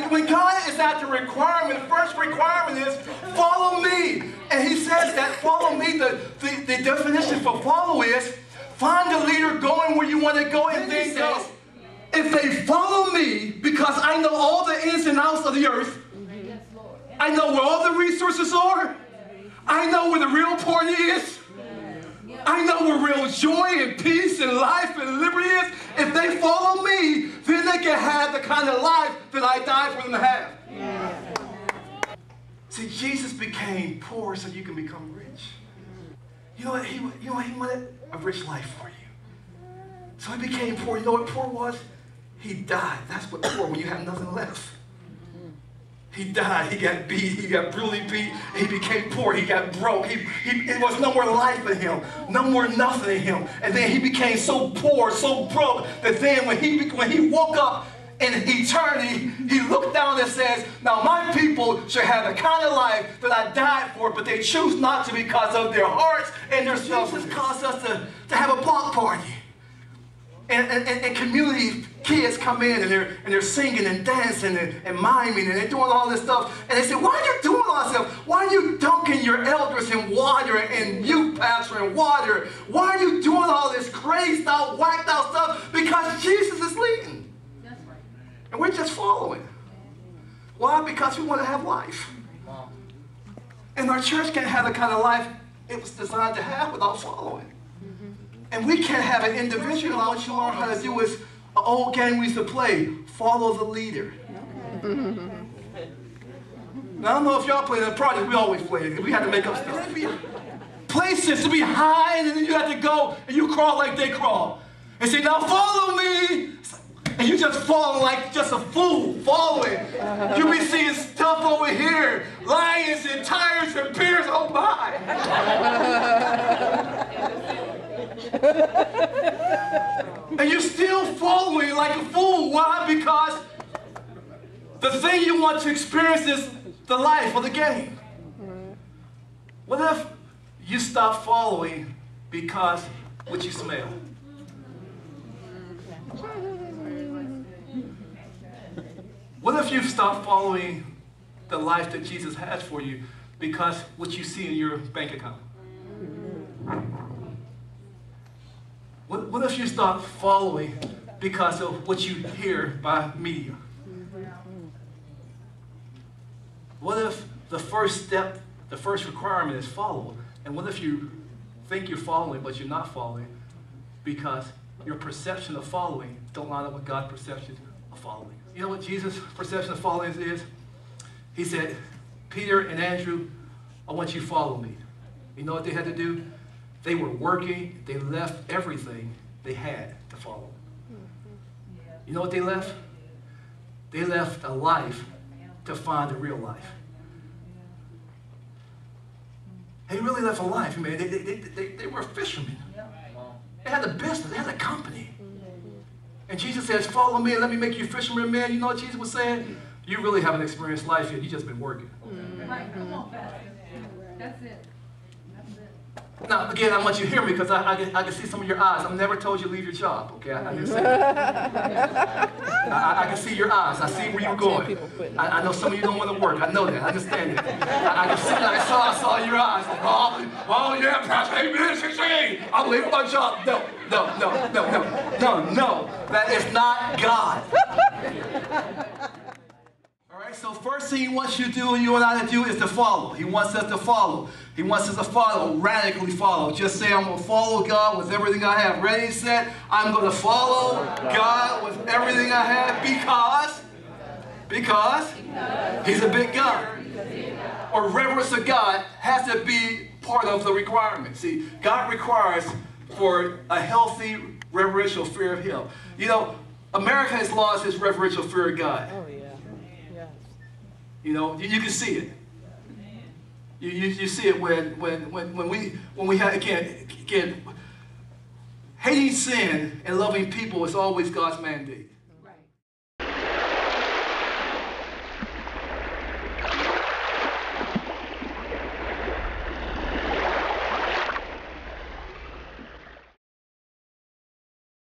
when God is at the requirement, the first requirement is follow me. And he says that follow me, the definition for follow is find a leader going where you want to go and then go. If they follow me, because I know all the ins and outs of the earth, I know where all the resources are, I know where the real party is, I know where real joy and peace and life and liberty is. If they follow me, then they can have the kind of life that I died for them to have. See, Jesus became poor so you can become rich. You know what? He wanted a rich life for you. So he became poor. You know what poor was? He died. That's what poor, when you have nothing left. He died. He got beat. He got brutally beat. He became poor. He got broke. It was no more life in him. No more nothing in him. And then he became so poor, so broke, that then when he woke up in eternity, he looked down and says, now my people should have the kind of life that I died for, but they choose not to because of their hearts and their selfishness. This caused us to have a block party. And community kids come in and they're singing and dancing and miming and they're doing all this stuff. And they say, why are you doing all this stuff? Why are you dunking your elders in water and youth pastor in water? Why are you doing all this crazed out, whacked out stuff? Because Jesus is leading. That's right. And we're just following. Why? Because we want to have life. And our church can't have the kind of life it was designed to have without following. And we can't have an individual. What you learn how to do is an old game we used to play, follow the leader. Now, I don't know if y'all play that project. We always play it. We had to make up stuff. Places to be high, and then you have to go and you crawl like they crawl. And say, now follow me. And you just fall like just a fool following. You be seeing stuff over here, lions and tigers and bears. Oh my. And you're still following like a fool. Why? Because the thing you want to experience is the life of the game. What if you stop following because what you smell? What if you stop following the life that Jesus has for you because what you see in your bank account? What if you stop following because of what you hear by media? What if the first step, the first requirement is follow? And what if you think you're following but you're not following because your perception of following don't line up with God's perception of following? You know what Jesus' perception of following is? He said, Peter and Andrew, I want you to follow me. You know what they had to do? They were working. They left everything they had to follow. You know what they left? They left a life to find the real life. They really left a life, man. They were fishermen. They had a business. They had a company. And Jesus says, follow me and let me make you fishermen, man. You know what Jesus was saying? You really haven't experienced life yet. You just been working. Right, come on, Pastor. That's it. Now, again, I want you to hear me because I can see some of your eyes. I've never told you to leave your job, okay? I didn't say that. I can see your eyes. I see where you're going. I know some of you don't want to work. I know that. I understand it. I can see that. I saw your eyes. Like, oh yeah, Pastor, amen, 16. I'm leaving my job. No. That is not God. All right, so first thing he wants you to do, you and I to do, is to follow. He wants us to follow. He wants us to follow, radically follow. Just say, I'm going to follow God with everything I have. Ready, set, I'm going to follow God with everything I have because he's a big God. Or reverence of God has to be part of the requirement. See, God requires for a healthy reverential fear of him. You know, America has lost its reverential fear of God. Oh, yeah. You know, you can see it. You see it when we have, again, hating sin and loving people is always God's mandate.